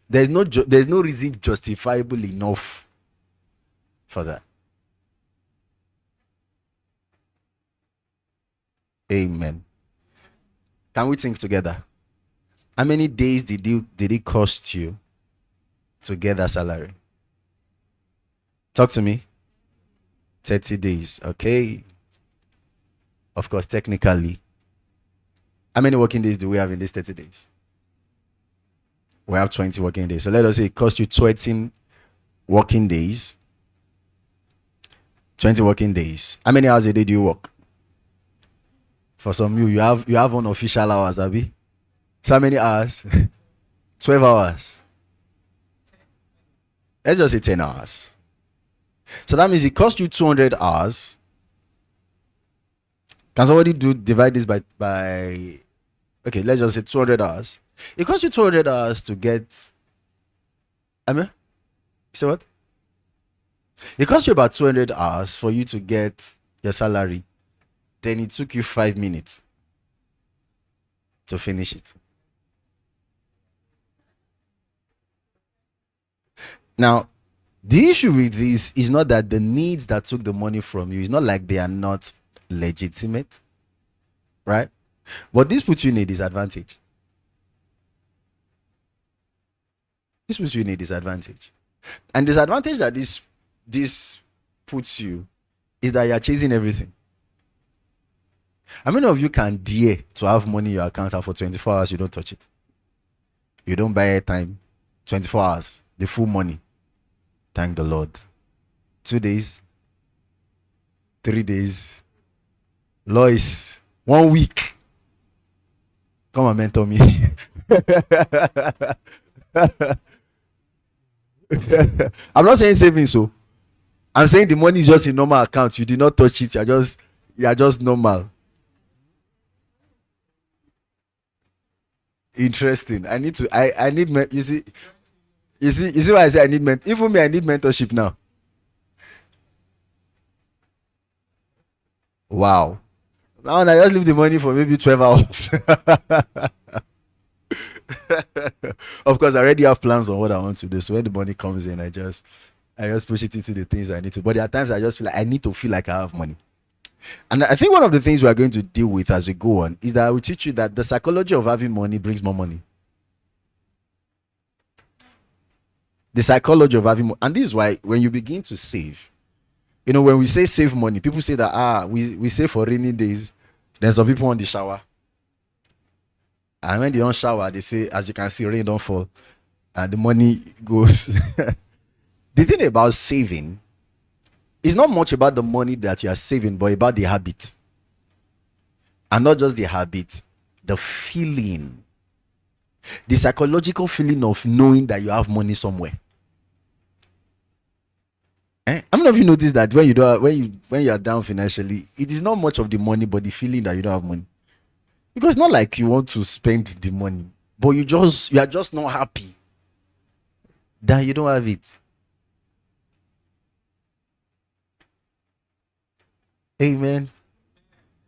There's no reason justifiable enough for that. Amen. Can we think together? How many days did it cost you to get that salary? Talk to me. 30 days. Okay. Of course, technically. How many working days do we have in these 30 days? We have 20 working days. So let us say it cost you 20 working days. 20 working days. How many hours a day do you work? For some you have unofficial hours, Abby. So how many hours? 12 hours. Let's just say 10 hours. So that means it cost you 200 hours. Can somebody divide this by okay, let's just say 200 hours. It costs you 200 hours to get. I mean, you say what? It costs you about 200 hours for you to get your salary. Then it took you 5 minutes to finish it. Now, the issue with this is not that the needs that took the money from you, it's not like they are not legitimate, right? But this puts you in a disadvantage. This puts you in a disadvantage. And disadvantage that this puts you is that you're chasing everything. How many of you can dare to have money in your account and for 24 hours you don't touch it? You don't buy airtime, 24 hours, the full money. Thank the Lord. 2 days, 3 days, Lois, 1 week. Come and mentor me. I'm not saying saving, so I'm saying the money is just in normal account. You did not touch it. You're just normal. Interesting. I need you see why I say I need even me, I need mentorship now. Wow. Now I just leave the money for maybe 12 hours. Of course, I already have plans on what I want to do. So when the money comes in, I just push it into the things I need to. But there are times I just feel like I need to feel like I have money. And I think one of the things we are going to deal with as we go on is that I will teach you that the psychology of having money brings more money. The psychology of having money. And this is why when you begin to save, when we say save money, people say that we save for rainy days. Then some people on the shower. And when they don't shower, they say, as you can see, rain don't fall. And the money goes. The thing about saving is not much about the money that you are saving, but about the habit. And not just the habit, the feeling. The psychological feeling of knowing that you have money somewhere. How many of you notice that when you are down financially, it is not much of the money, but the feeling that you don't have money? Because it's not like you want to spend the money, but you are just not happy that you don't have it. Amen.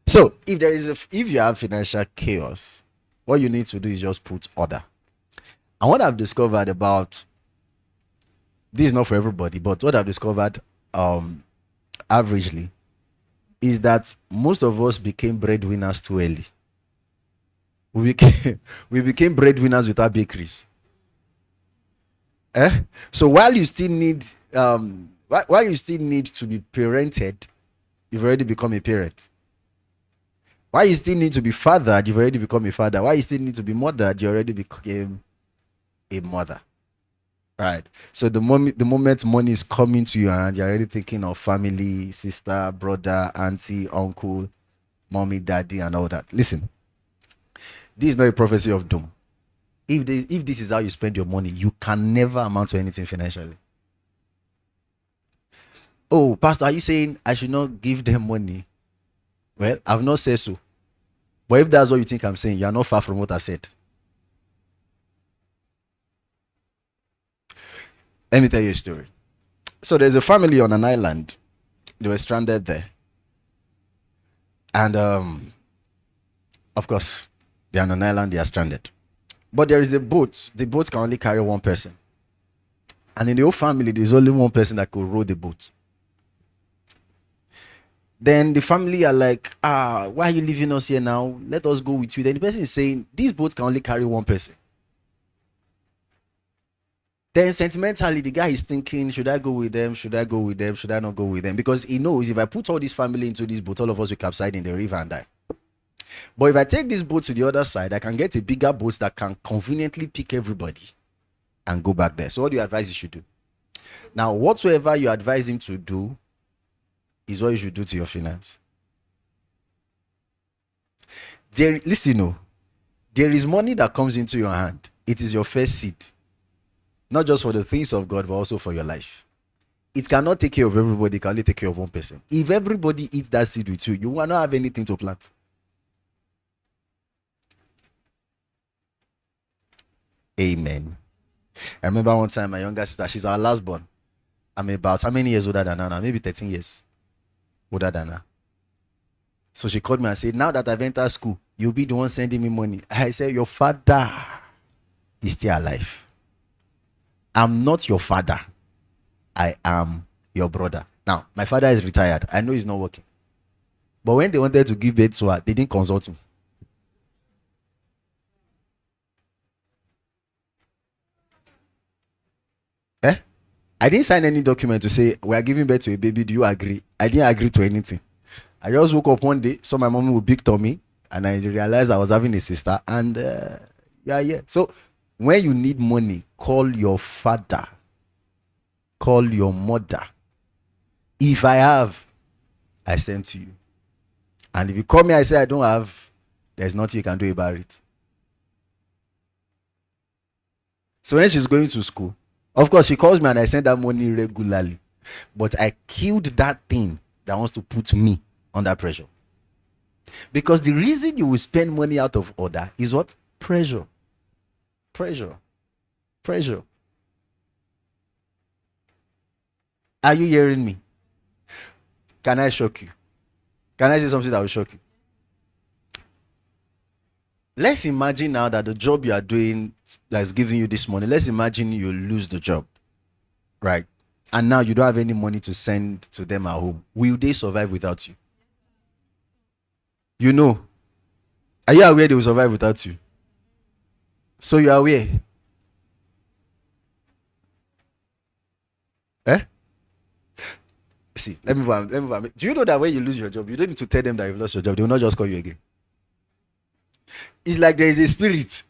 So if you have financial chaos, what you need to do is just put order. And what I've discovered about this is not for everybody, but what I've discovered averagely is that most of us became breadwinners too early. We became breadwinners without bakeries. So while you still need to be parented, you've already become a parent. Why you still need to be fathered, you've already become a father. Why you still need to be mothered, you already became a mother. Right. So the moment money is coming to you and you're already thinking of family, sister, brother, auntie, uncle, mommy, daddy, and all that. Listen, this is not a prophecy of doom. If this is how you spend your money, you can never amount to anything financially. Oh, Pastor, are you saying I should not give them money? Well, I've not said so. But if that's what you think I'm saying, you are not far from what I've said. Let me tell you a story. So there's a family on an island. They were stranded there. And of course, they're on an island, they are stranded. But there is a boat. The boat can only carry one person. And in the whole family, there's only one person that could row the boat. Then the family are like, why are you leaving us here now? Let us go with you. Then the person is saying, this boat can only carry one person. Then sentimentally, the guy is thinking, should I go with them? Should I go with them? Should I not go with them? Because he knows if I put all this family into this boat, all of us will capsize in the river and die. But if I take this boat to the other side, I can get a bigger boat that can conveniently pick everybody and go back there. So what do you advise you should do? Now, whatsoever you advise him to do is what you should do to your finance. Listen, there is money that comes into your hand. It is your first seed. Not just for the things of God, but also for your life. It cannot take care of everybody. It can only take care of one person. If everybody eats that seed with you, you will not have anything to plant. Amen. I remember one time my younger sister, she's our last born. I'm about how many years older than her now? Maybe 13 years older than her. So she called me and said, now that I've entered school, you'll be the one sending me money. I said, your father is still alive. I'm not your father. I am your brother. Now, my father is retired. I know he's not working. But when they wanted to give birth to her, they didn't consult me. I didn't sign any document to say, we are giving birth to a baby. Do you agree? I didn't agree to anything. I just woke up one day, saw my mom with big tummy, and I realized I was having a sister. And yeah. So when you need money, call your father. Call your mother. If I have, I send to you. And if you call me, I say I don't have, there's nothing you can do about it. So when she's going to school, of course, she calls me and I send that money regularly. But I killed that thing that wants to put me under pressure. Because the reason you will spend money out of order is what? Pressure. Pressure. Pressure. Are you hearing me? Can I shock you? Can I say something that will shock you? Let's imagine now that the job you are doing that's giving you this money, let's imagine you lose the job, right? And now you don't have any money to send to them at home. Will they survive without you? You know. Are you aware they will survive without you? So you are aware? See, let me move on. Do you know that when you lose your job, you don't need to tell them that you've lost your job. They will not just call you again. It's like there is a spirit.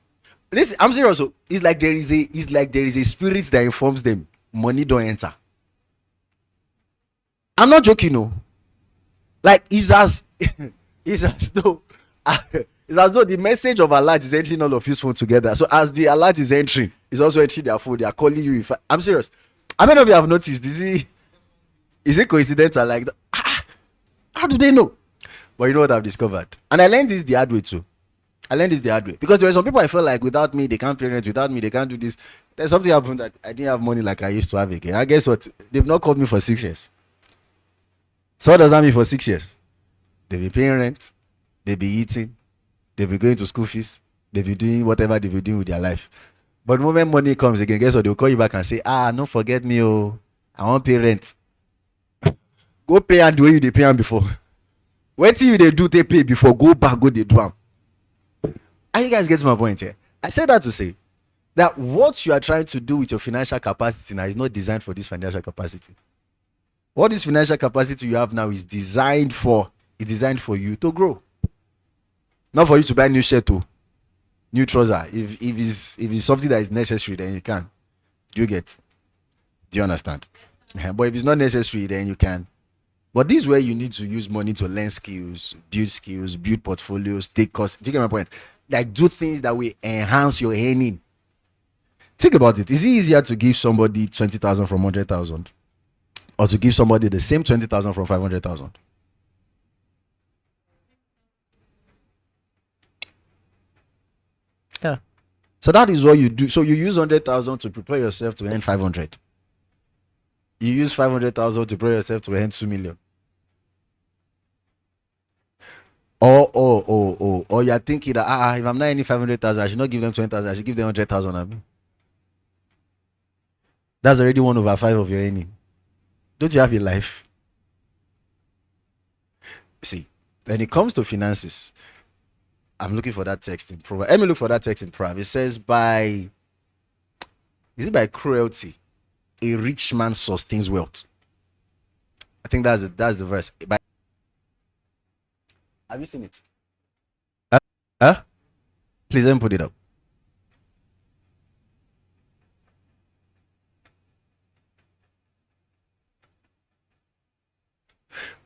Listen, I'm serious. It's like there is a spirit that informs them money don't enter. I'm not joking, no. Like it's as though the message of alert is entering all of his phone together. So as the alert is entering, it's also entering their phone. They are calling you. I'm serious. How many of you have noticed? Is it coincidental like that? How do they know? But you know what I've discovered? And I learned this the hard way too. Because there are some people I felt like without me, they can't parent. Without me, they can't do this. There's something happened that I didn't have money like I used to have again. I guess what? They've not called me for 6 years. So what does that mean for 6 years? They'll be paying rent. They'll be eating. They'll be going to school fees. They'll be doing whatever they'll be doing with their life. But the moment money comes again, guess what? They'll call you back and say, don't forget me. Oh, I want pay rent. Go pay and the way you they pay them before. Wait till you they do they pay before. Go back, go they do them. And you guys get my point here. I said that to say that what you are trying to do with your financial capacity now is not designed for this financial capacity. What this financial capacity you have now is designed for you to grow. Not for you to buy new shirt or new trouser. If it's something that is necessary, then you can. Do you get? Do you understand? But if it's not necessary, then you can. But this is where you need to use money to learn skills, build portfolios, take courses. Do you get my point? Like do things that will enhance your earning. Think about it. Is it easier to give somebody 20,000 from 100,000, or to give somebody the same 20,000 from 500,000? Yeah. So that is what you do. So you use 100,000 to prepare yourself to earn 500. You use 500,000 to prepare yourself to earn 2 million. Or you're thinking that if I'm not earning 500,000, I should not give them 20,000. I should give them 100,000. I mean, that's already 1/5 of your earning. Don't you have a life? See, when it comes to finances, I'm looking for that text in Proverbs. Let me look for that text in Proverbs. It says, is it by cruelty a rich man sustains wealth? I think that's the verse. Have you seen it? Huh? Please let me put it up.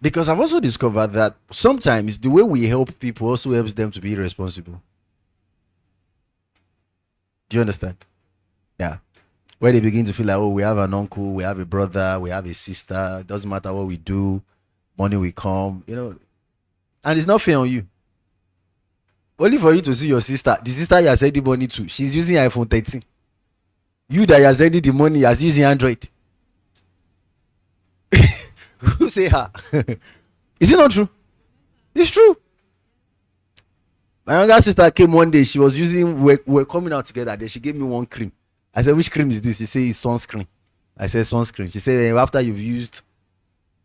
Because I've also discovered that sometimes the way we help people also helps them to be responsible. Do you understand? Yeah. Where they begin to feel like, oh, we have an uncle, we have a brother, we have a sister. Doesn't matter what we do, money will come. And it's not fair on you. Only for you to see your sister, the sister you are sending money to, she's using iPhone 13. You that you are sending the money as using Android. Who say her? Is it not true? It's true. My younger sister came one day. She was we're coming out together. Then she gave me one cream. I said, which cream is this? She said, it's sunscreen. I said, sunscreen. She said, after you've used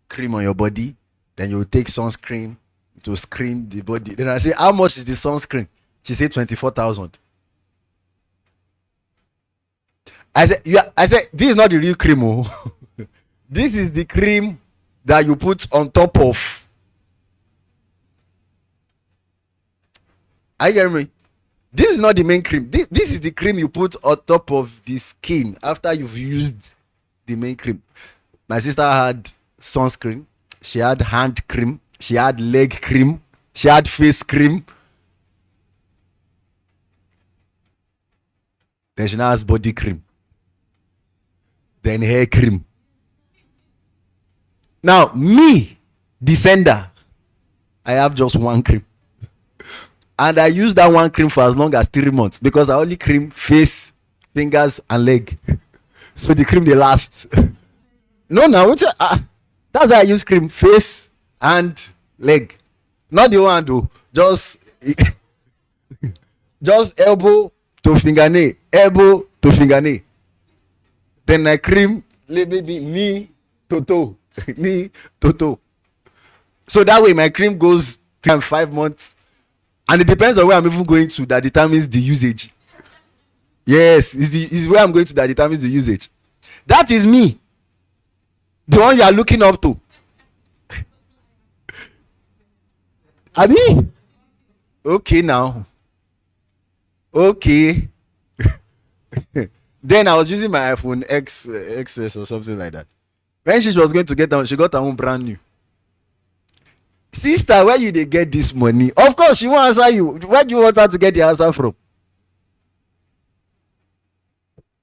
cream on your body, then you will take sunscreen to screen the body. Then I said, how much is the sunscreen? She said, 24,000. I said, this is not the real cream. Oh. This is the cream that you put on top of. Are you hearing me? This is not the main cream. This is the cream you put on top of the skin after you've used the main cream. My sister had sunscreen. She had hand cream. She had leg cream. She had face cream. Then she now has body cream. Then hair cream. Now, me, the sender, I have just one cream. And I use that one cream for as long as 3 months because I only cream face, fingers, and leg. So the cream, they last. No, that's how I use cream, face and leg. Not the one, though. Just elbow to fingernail. Elbow to fingernail. Then I cream maybe knee to toe. Knee to toe. So that way my cream goes 5 months. And it depends on where I'm even going to that determines the usage. Yes, it's where I'm going to that determines the usage. That is me. The one you are looking up to. Abi? Okay now. Okay. Then I was using my iPhone XS or something like that. When she was going to get down, she got her own brand new. Sister, where you dey get this money? Of course, she won't answer you. Where do you want her to get the answer from?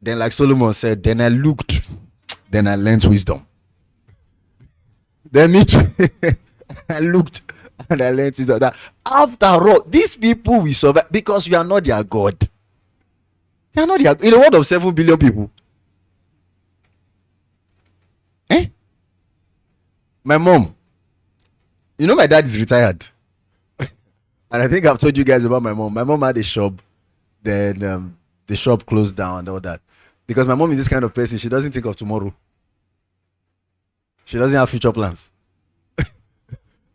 Then, like Solomon said, then I looked, then I learned wisdom. Then me too. I looked and I learned wisdom. That after all, these people will survive because you are not their God. You are not their, in a world of 7 billion people. My mom. You know my dad is retired. And I think I've told you guys about my mom. My mom had a shop. Then the shop closed down and all that. Because my mom is this kind of person. She doesn't think of tomorrow. She doesn't have future plans.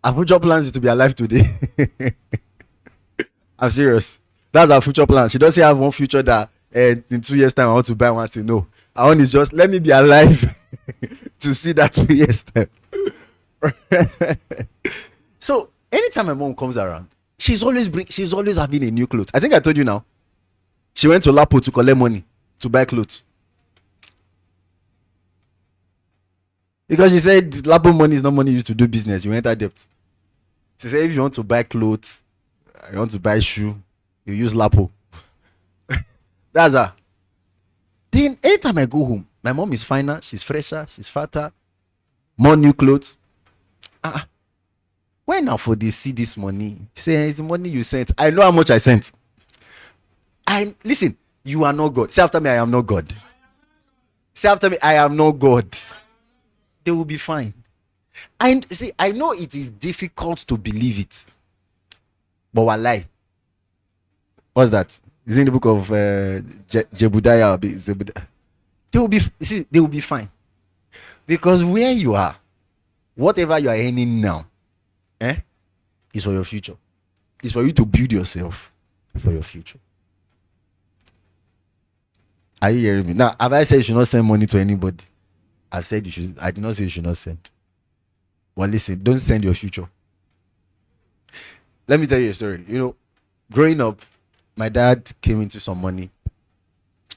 Her future plans is to be alive today. I'm serious. That's our future plan. She doesn't have one future that in 2 years' time I want to buy one thing. No. Her own is just let me be alive to see that 2 years' time. So anytime my mom comes around, she's always having a new clothes. I think I told you now. She went to Lapo to collect money to buy clothes. Because she said Lapo money is not money used to do business. You enter debt. She said if you want to buy clothes, you want to buy shoe, you use Lapo. That's her. Then anytime I go home, my mom is finer, she's fresher, she's fatter, more new clothes. Why now for they see this money? Say it's the money you sent. I know how much I sent. Listen, you are not God. Say after me, I am not God. Say after me, I am not God. They will be fine. And see, I know it is difficult to believe it. But wallahi, what's that? It's in the book of Jebediah. They will be fine. Because where you are, whatever you are earning now, is for your future. It's for you to build yourself for your future. Are you hearing me? Now, have I said you should not send money to anybody? I've said you should. I did not say you should not send. Well, listen, don't send your future. Let me tell you a story. Growing up, my dad came into some money.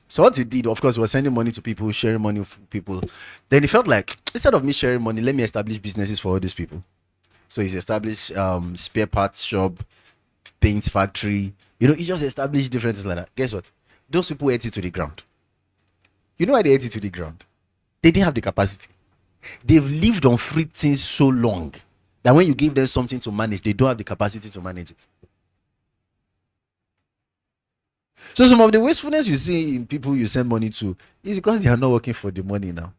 So what he did, of course, he was sending money to people, sharing money with people. Then he felt like, instead of me sharing money, let me establish businesses for all these people. So he's established spare parts shop, paint factory. He just established different things like that. Guess what? Those people ate it to the ground. You know why they ate it to the ground? They didn't have the capacity. They've lived on free things so long that when you give them something to manage, they don't have the capacity to manage it. So some of the wastefulness you see in people you send money to is because they are not working for the money now.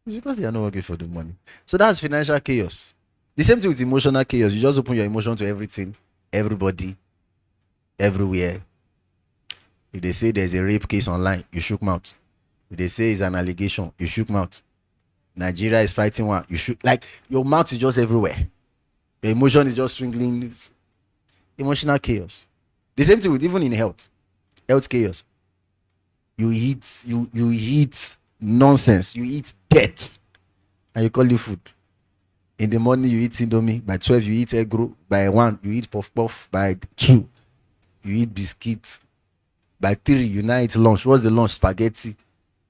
It's because they are not working for the money. So that's financial chaos. The same thing with emotional chaos. You just open your emotion to everything, everybody, everywhere. If they say there's a rape case online, you shook mouth. If they say it's an allegation, you shook mouth. Nigeria is fighting one, you shook. Like, your mouth is just everywhere. Your emotion is just swinging. Emotional chaos. The same thing with even in health chaos. You eat nonsense, you eat debt, and you call it food. In the morning you eat indomie, by 12 you eat egg roll, by 1 you eat puff puff, by 2 you eat biscuits, by 3 you now eat lunch. What's the lunch? Spaghetti.